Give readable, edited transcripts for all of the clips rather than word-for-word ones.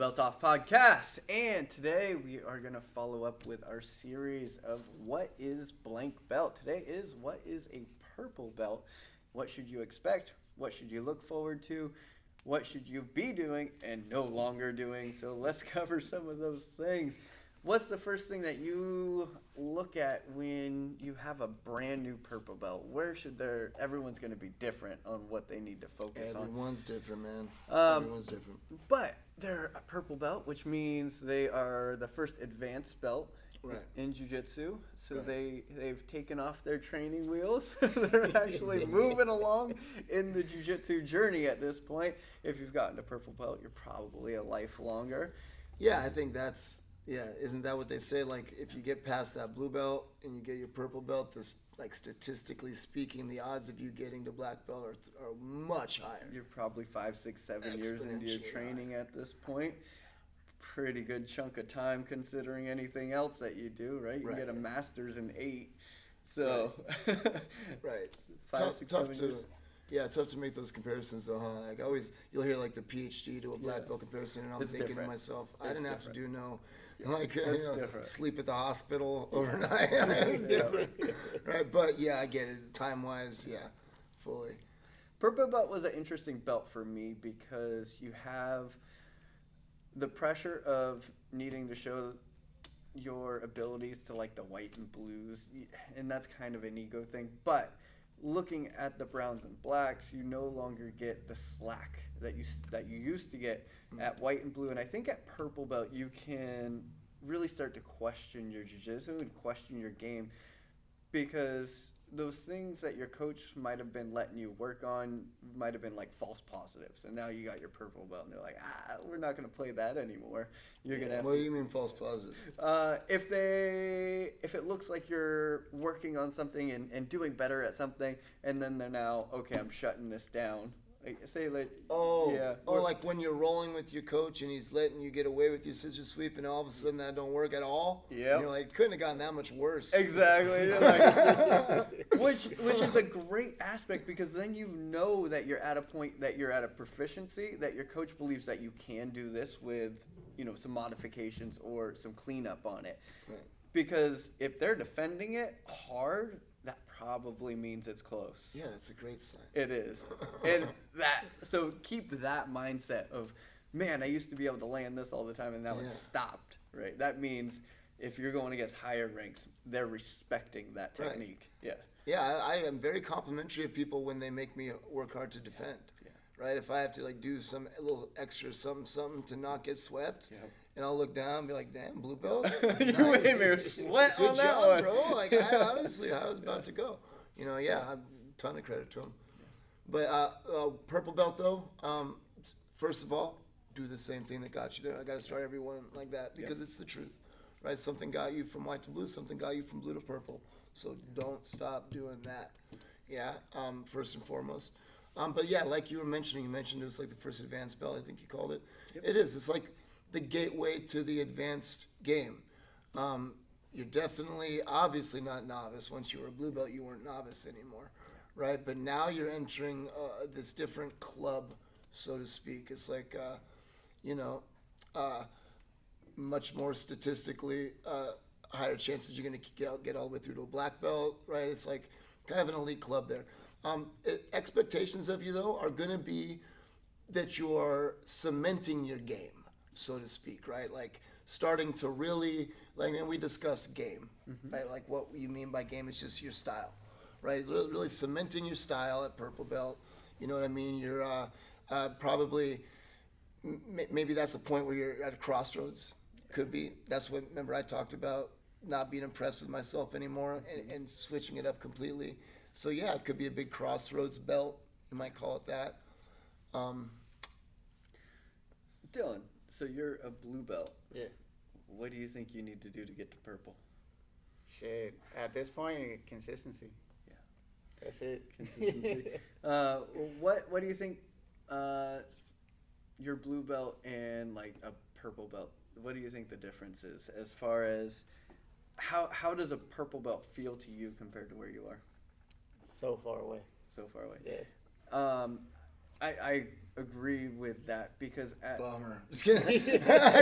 Belts Off podcast, and today we are going to follow up with our series of what is blank belt. Today is what is a purple belt? What should you expect? What should you look forward to? What should you be doing and no longer doing? So let's cover some of those things. What's the first thing that you look at when you have a brand new purple belt? Where should everyone's going to be different on what they need to focus on? Everyone's different, man. Everyone's different. But they're a purple belt, which means they are the first advanced belt in jiu-jitsu. So they've taken off their training wheels. They're actually moving along in the jiu-jitsu journey at this point. If you've gotten a purple belt, you're probably a life longer. Yeah, I think that's... Yeah, isn't that what they say? Like, if you get past that blue belt and you get your purple belt, statistically speaking, the odds of you getting to black belt are much higher. You're probably 5, 6, 7 years into your training at this point. Pretty good chunk of time considering anything else that you do, right? You can get a master's in 8. So, right. 5, 6, 7 years. Yeah, it's tough to make those comparisons though, huh? Like you'll hear like the PhD to a black belt comparison, and I'm thinking to myself, I didn't have to do sleep at the hospital overnight. It's different, right? But yeah, I get it. Time-wise, fully. Purple belt was an interesting belt for me because you have the pressure of needing to show your abilities to like the white and blues, and that's kind of an ego thing, but looking at the browns and blacks, you no longer get the slack that you used to get at white and blue. And I think at purple belt, you can really start to question your jiu-jitsu and question your game, because those things that your coach might have been letting you work on might have been like false positives. And now you got your purple belt and they're like, we're not going to play that anymore. You're going to have What do you mean false positives? If it looks like you're working on something and doing better at something, and then they're now, okay, I'm shutting this down. Like when you're rolling with your coach and he's letting you get away with your scissor sweep, and all of a sudden that don't work at all. Yeah, you're like, couldn't have gotten that much worse. Exactly. Which is a great aspect, because then you know that you're at a point that you're at a proficiency that your coach believes that you can do this with, some modifications or some cleanup on it. Right. Because if they're defending it hard, that probably means it's close. Yeah, that's a great sign. It is. And so keep that mindset of, man, I used to be able to land this all the time and now it's stopped, right? That means if you're going against higher ranks, they're respecting that technique. Right. Yeah. Yeah, I am very complimentary of people when they make me work hard to defend. Yeah. Right? If I have to do a little extra something to not get swept. Yeah. And I'll look down and be like, damn, blue belt. You made me sweat on that job, one. Bro. Like, honestly, I was about to go. A ton of credit to him. But purple belt, though, first of all, do the same thing that got you there. I got to start everyone like that because it's the truth, right? Something got you from white to blue. Something got you from blue to purple. So don't stop doing that. Yeah, first and foremost. But yeah, like you mentioned it was like the first advanced belt, I think you called it. Yep. It is. It's like the gateway to the advanced game. You're definitely, obviously not novice. Once you were a blue belt, you weren't novice anymore, right? But now you're entering this different club, so to speak. It's like, much more statistically higher chances you're going to get all the way through to a black belt, right? It's like kind of an elite club there. Expectations of you, though, are going to be that you are cementing your game, so to speak, right? Like starting to really, and we discussed game, right? Like what you mean by game, it's just your style, right? Really cementing your style at purple belt. You know what I mean? You're probably, maybe that's a point where you're at a crossroads. Could be. That's what, remember I talked about not being impressed with myself anymore and switching it up completely. So yeah, it could be a big crossroads belt. You might call it that. Dylan, so you're a blue belt. Yeah. What do you think you need to do to get to purple? Shit. At this point, consistency. Yeah. That's it. Consistency. What do you think your blue belt and like a purple belt, what do you think the difference is as far as how does a purple belt feel to you compared to where you are? So far away. So far away. Yeah. I agree with that because Bummer. Just kidding.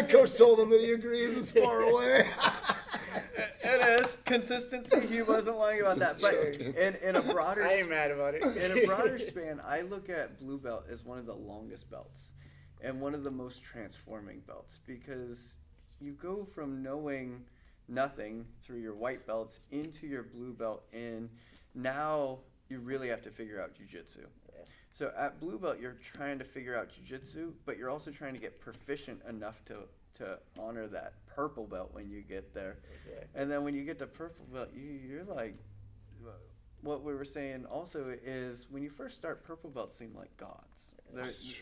Coach told him that he agrees. It's far away. it is consistency. He wasn't lying about that. But in a broader, I ain't mad about it. in a broader span, I look at blue belt as one of the longest belts and one of the most transforming belts because you go from knowing nothing through your white belts into your blue belt, and now you really have to figure out jiu-jitsu. Yeah. So at blue belt, you're trying to figure out jiu-jitsu, but you're also trying to get proficient enough to honor that purple belt when you get there. Exactly. And then when you get to purple belt, you're like, what we were saying also is when you first start, purple belts seem like gods.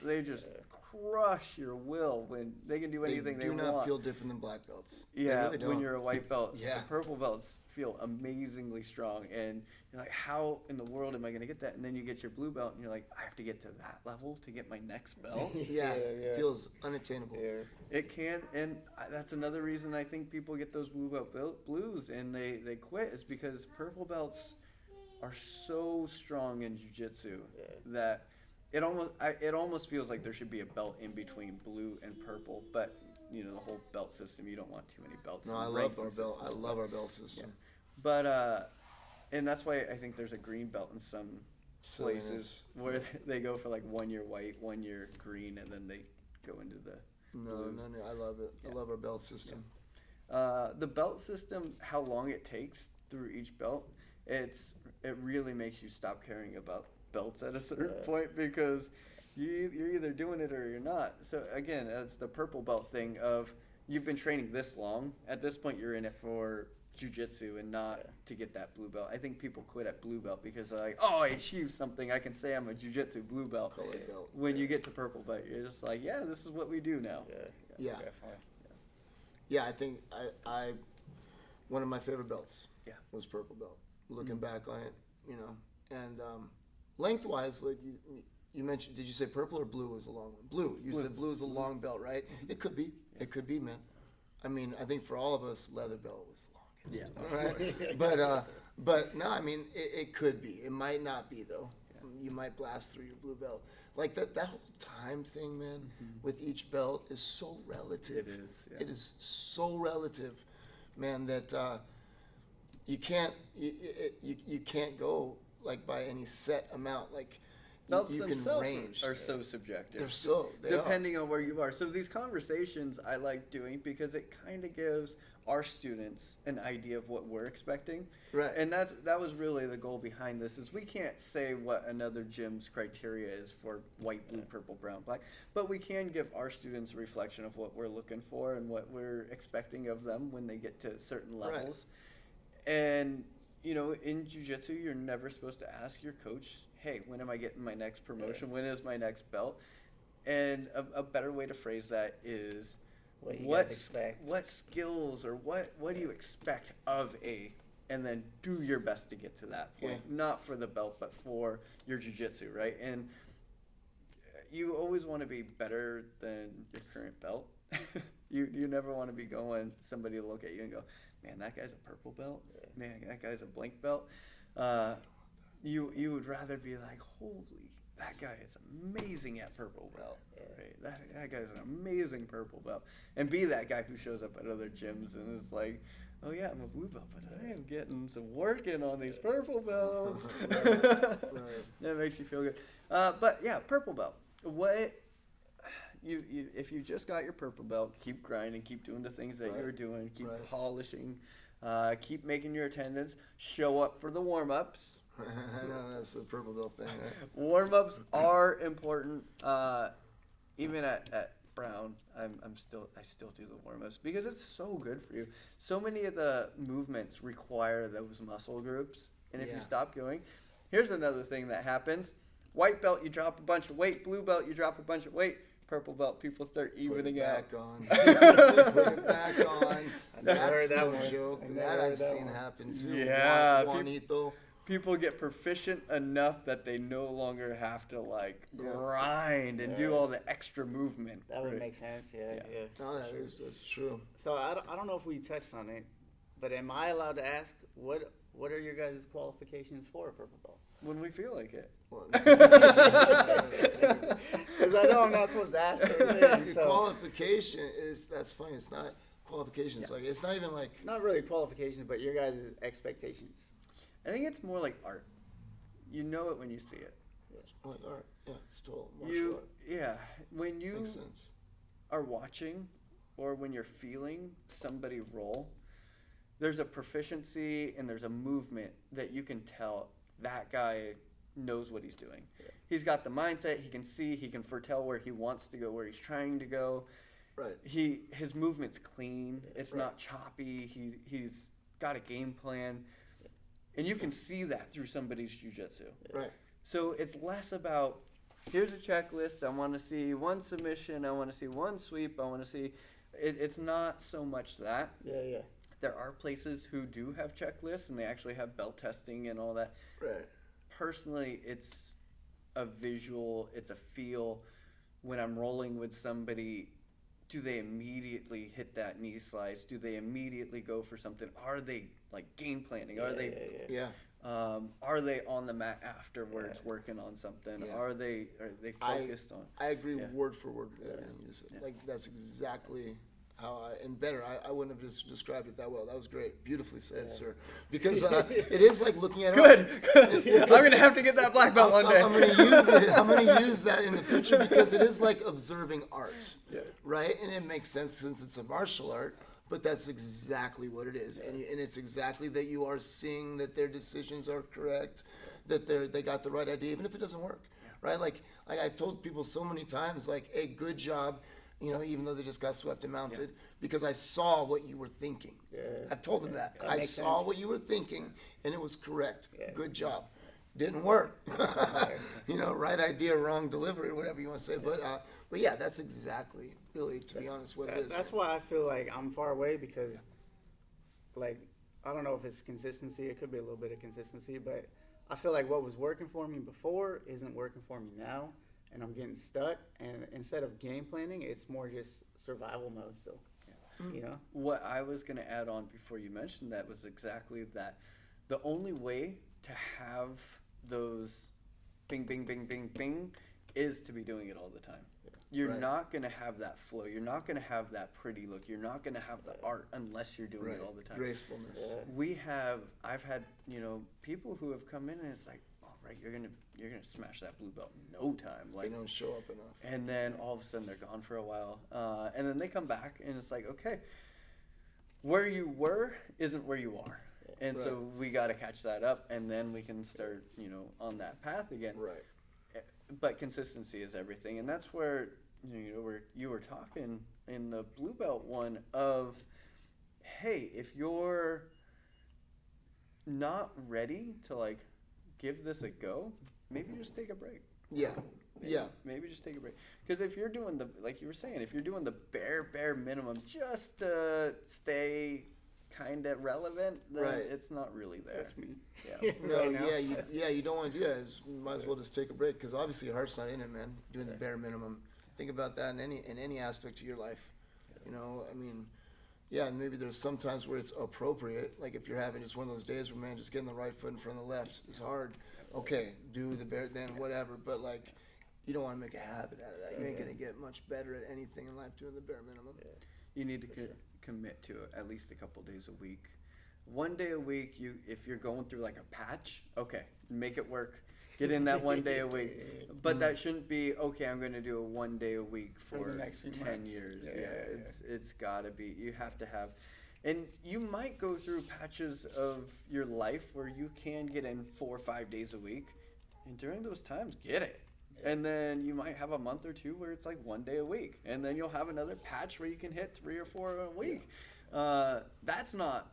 They just crush your will when they can do anything they do want. not feel different than black belts. Yeah, They really don't. when you're a white belt, Yeah. the purple belts feel amazingly strong, and you're like, how in the world am I going to get that? And then you get your blue belt, and you're like, I have to get to that level to get my next belt. Yeah, it feels unattainable. Yeah. It can, and that's another reason I think people get those blue belt blues and they quit is because purple belts are so strong in jiu-jitsu that it almost feels like there should be a belt in between blue and purple, but you know the whole belt system, you don't want too many belts. No, I love our belt. I love our belt system. But and that's why I think there's a green belt in some places where they go for like 1 year white, 1 year green, and then they go into the blues. No, I love it. I love our belt system. The belt system, how long it takes through each belt, it really makes you stop caring about belts at a certain point because you're either doing it or you're not. So again, it's the purple belt thing of you've been training this long. At this point, you're in it for jiu-jitsu and not to get that blue belt. I think people quit at blue belt because they're like, oh, I achieved something. I can say I'm a jiu-jitsu blue belt. Colored belt. When you get to purple belt, you're just like, yeah, this is what we do now. Yeah. Definitely. Yeah, I think I one of my favorite belts was purple belt. Looking back on it, you know, and lengthwise, like you mentioned, did you say purple or blue was a long one? Blue. You said blue is a long belt, right? It could be. It could be, man. I mean, I think for all of us, leather belt was the longest. Yeah. Right? But no, I mean, it could be. It might not be though. You might blast through your blue belt. Like that whole time thing, man, with each belt is so relative. It is. Yeah. It is so relative, man, that you can't go like by any set amount. Like Belts you can themselves range. are so subjective. They depending on where you are. So these conversations I like doing because it kind of gives our students an idea of what we're expecting. Right. And that was really the goal behind this is we can't say what another gym's criteria is for white, blue, purple, brown, black, but we can give our students a reflection of what we're looking for and what we're expecting of them when they get to certain levels. Right. And you know, in jiu-jitsu, you're never supposed to ask your coach, hey, when am I getting my next promotion? When is my next belt? And a better way to phrase that is what skills or what do you expect of and then do your best to get to that point. Not for the belt, but for your jiu-jitsu, right? And you always want to be better than your current belt. You never want to be somebody to look at you and go, man, that guy's a purple belt. Man, that guy's a blank belt. You would rather be like, holy, that guy is amazing at purple belt. Right? That guy's an amazing purple belt. And be that guy who shows up at other gyms and is like, oh yeah, I'm a blue belt, but I am getting some work in on these purple belts. That makes you feel good. But yeah, purple belt. If you just got your purple belt, keep grinding, keep doing the things that you're doing, keep polishing, keep making your attendance, show up for the warm-ups. I know, that's the purple belt thing, right? Warm-ups are important. Even at Brown, I still do the warm-ups because it's so good for you. So many of the movements require those muscle groups, and if you stop going, here's another thing that happens. White belt, you drop a bunch of weight. Blue belt, you drop a bunch of weight. Purple belt, people start evening out. Put it back on. That's no joke. That I've seen happen too. Yeah. Juanito. People get proficient enough that they no longer have to grind and do all the extra movement. That would make sense. Yeah. No, that's true. So I don't know if we touched on it, but am I allowed to ask what are your guys' qualifications for a purple belt? When we feel like it. last thing. So, Qualification that's funny. It's not qualifications. Like it's not even like not really qualifications, but your guys' expectations. I think it's more like art. You know it when you see it. it's like art. Yeah, it's total martial art. Yeah, when you Makes sense. are watching or when you're feeling somebody roll, there's a proficiency and there's a movement that you can tell that guy knows what he's doing. Yeah. He's got the mindset, he can see, he can foretell where he wants to go, where he's trying to go. Right. His movement's clean, it's Right. not choppy, he's got a game plan. And you can see that through somebody's jiu-jitsu. Right. So it's less about, here's a checklist, I want to see one submission, I want to see one sweep, I want to see, it's not so much that. Yeah. There are places who do have checklists and they actually have belt testing and all that. Right. Personally, it's a visual, it's a feel. When I'm rolling with somebody, do they immediately hit that knee slice? Do they immediately go for something? Are they like game planning? Are they Yeah. are they on the mat afterwards working on something? Yeah. Are they focused on? I agree Yeah. word for word with everything you just said. Like that's exactly how and better. I wouldn't have just described it that well. That was great. Beautifully said, sir. Because it is like looking at Good. I'm gonna have to get that black belt one day. I'm going to use it. I'm going to use that in the future because it is like observing art, right? And it makes sense since it's a martial art. But that's exactly what it is, and it's exactly that you are seeing that their decisions are correct, that they got the right idea, even if it doesn't work, right? Like I've told people so many times, like, hey, good job, even though they just got swept and mounted, because I saw what you were thinking. Yeah. I've told them that. That I makes saw sense. what you were thinking, and it was correct. Yeah. Good job. Didn't work. Right idea, wrong delivery, whatever you want to say. But yeah, that's exactly, really, to be honest, what it is. That's why I feel like I'm far away because, like, I don't know if it's consistency. It could be a little bit of consistency, but I feel like what was working for me before isn't working for me now, and I'm getting stuck. And instead of game planning, it's more just survival mode still. What I was going to add on before you mentioned that was exactly that. The only way to have those bing, bing, bing, bing, bing is to be doing it all the time. You're Right. not going to have that flow. You're not going to have that pretty look. You're not going to have the art unless you're doing Right. it all the time. Gracefulness. I've had, people who have come in and it's like, all right, you're gonna smash that blue belt in no time. They Like, don't show up enough. and then all of a sudden they're gone for a while, and then they come back and it's like, okay, where you were isn't where you are, and so we got to catch that up, and then we can start, on that path again. Right. But consistency is everything, and that's where where you were talking in the blue belt one of, hey, if you're not ready to like give this a go, maybe just take a break. Yeah. Maybe just take a break. Because if you're doing like you were saying, if you're doing the bare minimum just to stay kind of relevant, then Right. it's not really there. That's me. Yeah. No, Right now. you don't want to do that. You might as well just take a break because obviously your heart's not in it, man. Doing the bare minimum. Think about that in any aspect of your life. And maybe there's some times where it's appropriate. Like if you're having just one of those days where, man, just getting the right foot in front of the left is hard. Okay, do the bare, then whatever. But like, you don't want to make a habit out of that. You ain't gonna get much better at anything in life doing the bare minimum. You need to commit to it at least a couple days a week. One day a week, if you're going through like a patch, okay, make it work. Get in that one day a week. But that shouldn't be, okay, I'm going to do a 1 day a week for the next few 10 months. years. Yeah. It's got to be. You have to have. And you might go through patches of your life where you can get in 4 or 5 days a week. And during those times, get it. And then you might have a month or two where it's like 1 day a week. And then you'll have another patch where you can hit 3 or 4 a week. That's not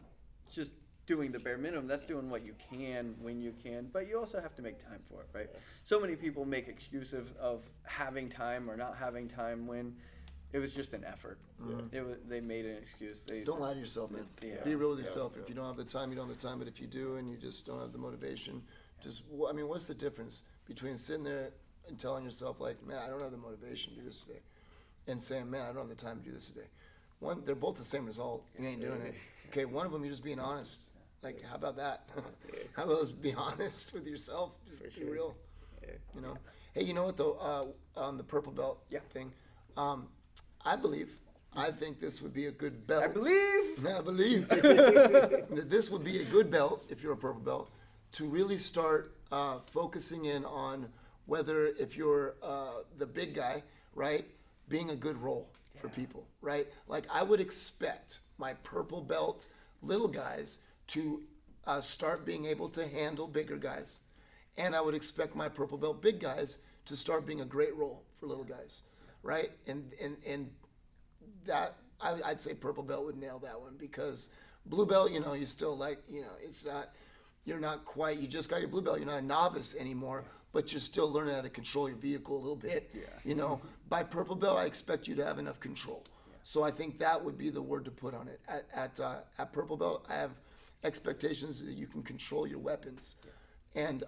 just doing the bare minimum. That's doing what you can when you can. But you also have to make time for it, right? So many people make excuses of having time or not having time when it was just an effort. They made an excuse. Don't lie to yourself, man. Yeah. Be real with yourself. If you don't have the time, you don't have the time. But if you do and you just don't have the motivation, what's the difference between sitting there and telling yourself, like, man, I don't have the motivation to do this today, and saying, man, I don't have the time to do this today? They're both the same result. You ain't doing it. Okay, one of them, you're just being honest. Like, how about that? How about just be honest with yourself? Just be real. Yeah. Hey, you know what though? On the purple belt thing, I think this would be a good belt. I believe. I believe that this would be a good belt if you're a purple belt to really start focusing in on whether if you're the big guy, right, being a good role for people, right? Like I would expect my purple belt little guys to start being able to handle bigger guys, and I would expect my purple belt big guys to start being a great role for little guys, right? And that I'd say purple belt would nail that one because blue belt, you know, you still like, you know, it's not, you're not quite, you just got your blue belt, you're not a novice anymore, but you're still learning how to control your vehicle a little bit. Yeah. You know, by purple belt, I expect you to have enough control. So I think that would be the word to put on it. At purple belt, I have expectations that you can control your weapons and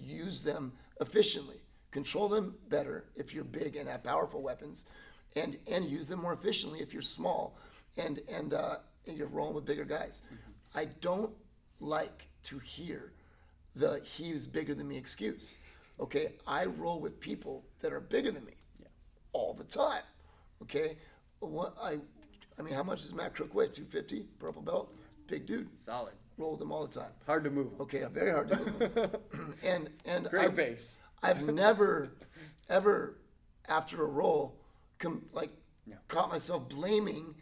use them efficiently. Control them better if you're big and have powerful weapons, and use them more efficiently if you're small and you're rolling with bigger guys. I don't like to hear the "he's bigger than me" excuse. Okay, I roll with people that are bigger than me all the time. Okay, I mean, how much does Matt Crook weigh? 250, purple belt, big dude. Solid. Roll with him all the time. Hard to move. Okay, very hard to move. and Great base. I've never, ever, after a roll, caught myself blaming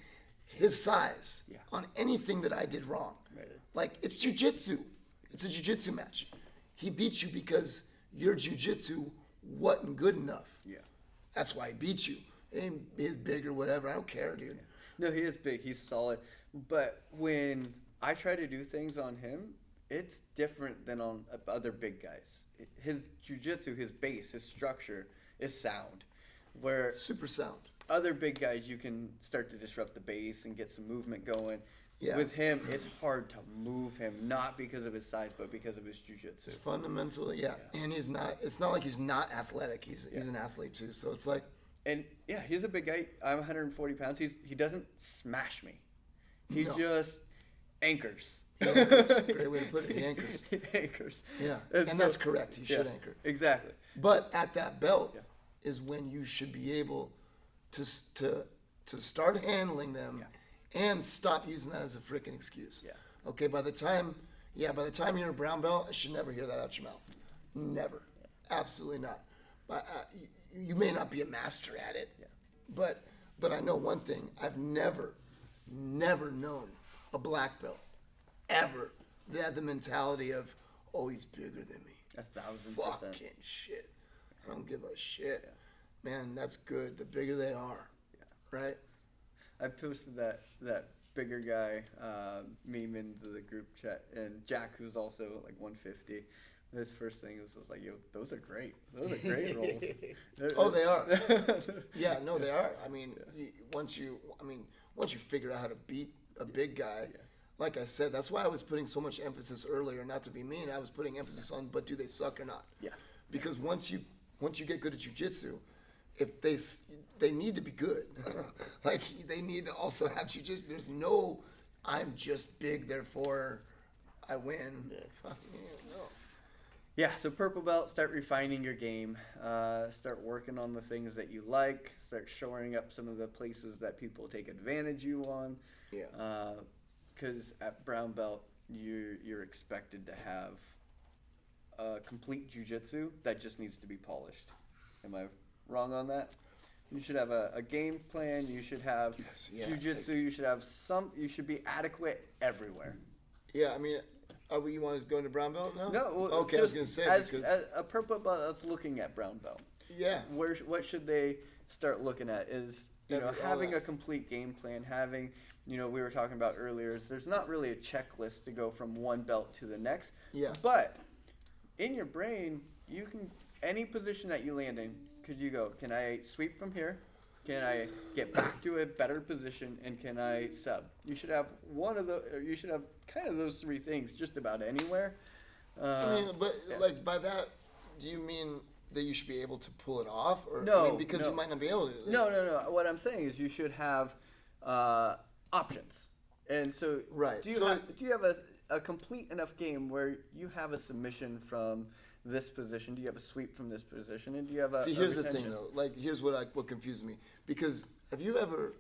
his size on anything that I did wrong. Right. Like, it's jujitsu. It's a jujitsu match. He beat you because your jujitsu wasn't good enough. Yeah. That's why he beat you. He's big or whatever. I don't care, dude. No, he is big. He's solid. But when I try to do things on him, it's different than on other big guys. His jiu-jitsu, his base, his structure is sound. Where Super sound. other big guys, you can start to disrupt the base and get some movement going. Yeah. With him, it's hard to move him, not because of his size, but because of his jiu-jitsu. It's fundamentally, and he's not. It's not like he's not athletic. He's an athlete too. So it's like, And yeah, he's a big guy. I'm 140 pounds. He doesn't smash me. He No. just anchors. he anchors. Great way to put it. He anchors. He anchors. Yeah, And and so- that's correct. He should yeah, anchor. Exactly. But at that belt is when you should be able to start handling them and stop using that as a freaking excuse. Yeah. Okay. By the time you're a brown belt, I should never hear that out your mouth. Never. Absolutely not. But you may not be a master at it. Yeah. But I know one thing. I've never known a black belt ever that had the mentality of, oh, he's bigger than me. 1,000%. Fucking shit. I don't give a shit. Man, that's good. The bigger they are. Right? I posted that bigger guy meme into the group chat, and Jack, who's also like 150. His first thing was like, "Yo, those are great. Those are great rolls." Oh, they are. Yeah, no, they are. I mean, once you figure out how to beat a big guy, like I said, that's why I was putting so much emphasis earlier. Not to be mean, I was putting emphasis on, but do they suck or not? Yeah. Because once you get good at jiu-jitsu, if they need to be good, like they need to also have jiu-jitsu. There's no, I'm just big, therefore I win. Fucking no. Yeah, so purple belt, start refining your game. Start working on the things that you like. Start shoring up some of the places that people take advantage you on. Yeah. Because at brown belt, you're expected to have a complete jiu-jitsu that just needs to be polished. Am I wrong on that? You should have a game plan. You should have jiu-jitsu. You should have you should be adequate everywhere. Yeah, I mean, you want to go into brown belt now? No. Well, okay, I was going to say as a purple belt that's looking at brown belt. Yeah. What should they start looking at is having that. a complete game plan, having we were talking about earlier is there's not really a checklist to go from one belt to the next. Yeah. But in your brain, you can any position that you land in, could you go, can I sweep from here? Can I get back to a better position, and can I sub? You should have you should have kind of those three things just about anywhere. I mean, but like by that, do you mean that you should be able to pull it off, or No, because no. you might not be able to? No. What I'm saying is you should have options. And so, Right. Do you have a complete enough game where you have a submission from this position? Do you have a sweep from this position? And do you have a See, here's the retention? thing though. Like, here's what confused me. Because have you ever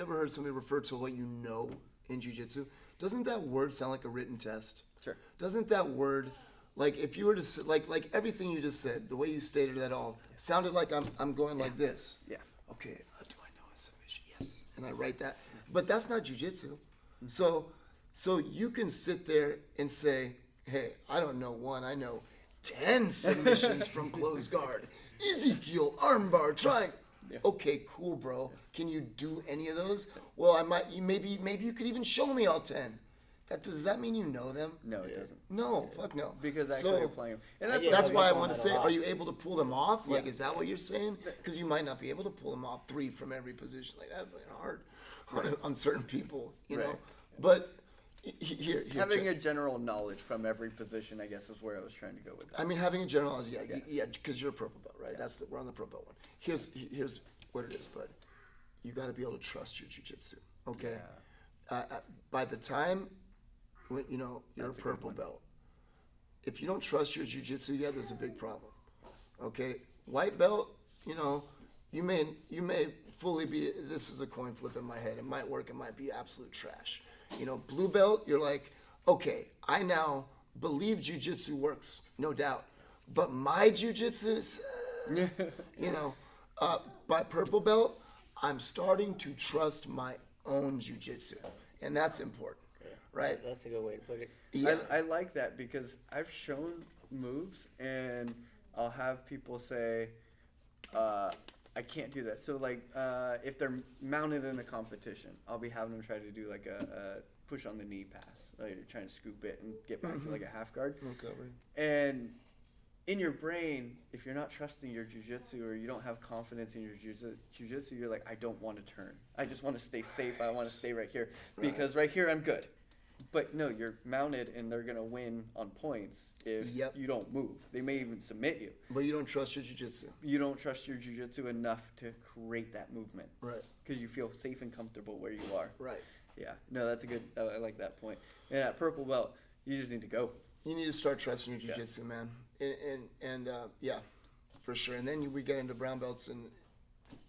heard somebody refer to what you know in jiu-jitsu? Doesn't that word sound like a written test? Sure. Doesn't that word, like, if you were to like everything you just said, the way you stated it all, sounded like I'm going like this. Yeah. Okay. Do I know a submission? Yes. And I write that, but that's not jiu-jitsu. So you can sit there and say, hey, I don't know one, I know 10 submissions from closed guard. Ezekiel, armbar, triangle. Yeah. Okay, cool, bro. Can you do any of those? Well, maybe you could even show me all 10. Does that mean you know them? No, it doesn't. No, fuck no. Because actually you're playing them. And that's, Yeah, That's we why I get want to that a say, lot. are you able to pull them off? Like, Yeah. is that what you're saying? Because you might not be able to pull them off 3 from every position. Like, that's hard on certain people, you know. Right. But here, having check. a general knowledge from every position, I guess, is where I was trying to go with that. I mean, having a general, yeah, because you're a purple belt, right? We're on the purple belt one. Here's what it is, bud. You got to be able to trust your jiu-jitsu, okay? By the time, you're That's a a good purple one. belt, if you don't trust your jiu-jitsu yet, there's a big problem, okay? White belt, you may fully be. This is a coin flip in my head. It might work. It might be absolute trash. Blue belt, you're like, okay, I now believe jiu-jitsu works, no doubt. But my jiu-jitsu is, by purple belt, I'm starting to trust my own jiu-jitsu. And that's important, right? That's a good way to put it. Yeah. I like that because I've shown moves and I'll have people say, I can't do that. So like, if they're mounted in a competition, I'll be having them try to do like a push on the knee pass. Like you're trying to scoop it and get back to like a half guard. Recovery. And in your brain, if you're not trusting your jiu-jitsu or you don't have confidence in your jiu-jitsu, you're like, I don't want to turn. I just want to stay safe. I want to stay right here because right here I'm good. But no, you're mounted and they're going to win on points if you don't move. They may even submit you. But you don't trust your jiu-jitsu. You don't trust your jiu-jitsu enough to create that movement. Right. Because you feel safe and comfortable where you are. Right. Yeah. No, that's a good, I like that point. And at purple belt, you just need to go. You need to start trusting your jiu-jitsu, man. And yeah, for sure. And then we get into brown belts and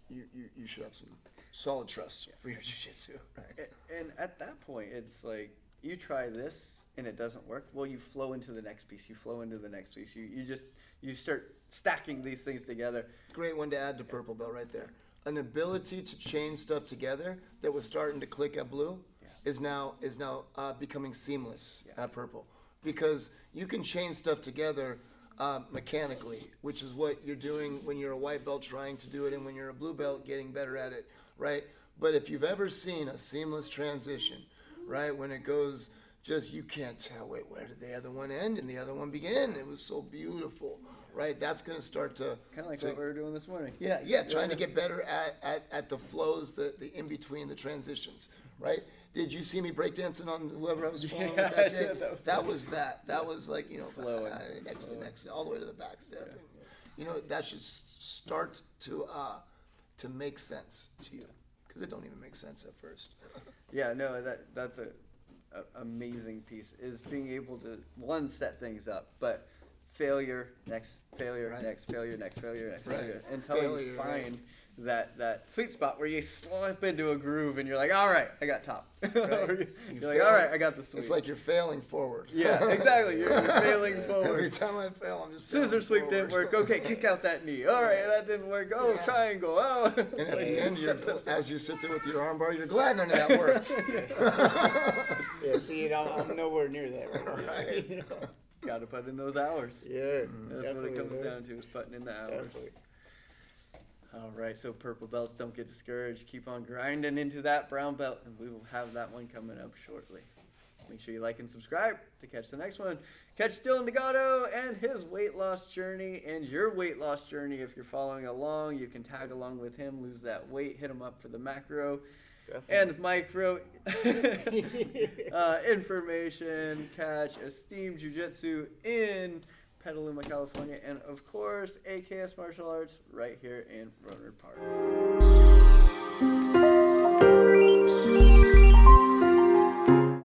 you should have some solid trust for your jiu-jitsu. Right. And at that point, it's like, you try this and it doesn't work. Well, you flow into the next piece. You flow into the next piece. You start stacking these things together. Great one to add to purple belt right there. An ability to chain stuff together that was starting to click at blue is now becoming seamless at purple, because you can chain stuff together mechanically, which is what you're doing when you're a white belt trying to do it, and when you're a blue belt getting better at it, right? But if you've ever seen a seamless transition, right, when it goes just, you can't tell, wait, where did the other one end and the other one begin? It was so beautiful, right? That's going to start to Kind of like what we were doing this morning. yeah, trying to get better at the flows, the in between, the transitions, right? Did you see me breakdancing on whoever I was following Yeah, that I day? did. That was like, Flowing. next to next, all the way to the back step. And, that should start to make sense to you, because it don't even make sense at first. Yeah, no, that's a amazing piece, is being able to, one, set things up, but failure, next failure, Right. next failure, next failure, next Right. failure, until Failure, you right. find that sweet spot where you slip into a groove and you're like, all right, I got top. Or Right. you're like, all right, I got the sweep. It's like you're failing forward. Yeah, exactly. You're failing Every forward. time I fail, I'm just Scissor failing sweep forward. didn't work. Okay, kick out that knee. All right, that didn't work. Oh, Yeah. triangle. Oh. And at the end, as you sit there with your arm bar, you're glad none of that worked. Yeah, see, I'm nowhere near that right now. Right. Got to put in those hours. Yeah, That's what it comes man. down to, is putting in the hours. Definitely. All right, so purple belts, don't get discouraged. Keep on grinding into that brown belt, and we will have that one coming up shortly. Make sure you like and subscribe to catch the next one. Catch Dylan Degato and his weight loss journey and your weight loss journey. If you're following along, you can tag along with him, lose that weight, hit him up for the macro and micro information. Catch Esteem Jiu-Jitsu in Petaluma, California, and of course, AKS Martial Arts right here in Rohnert Park.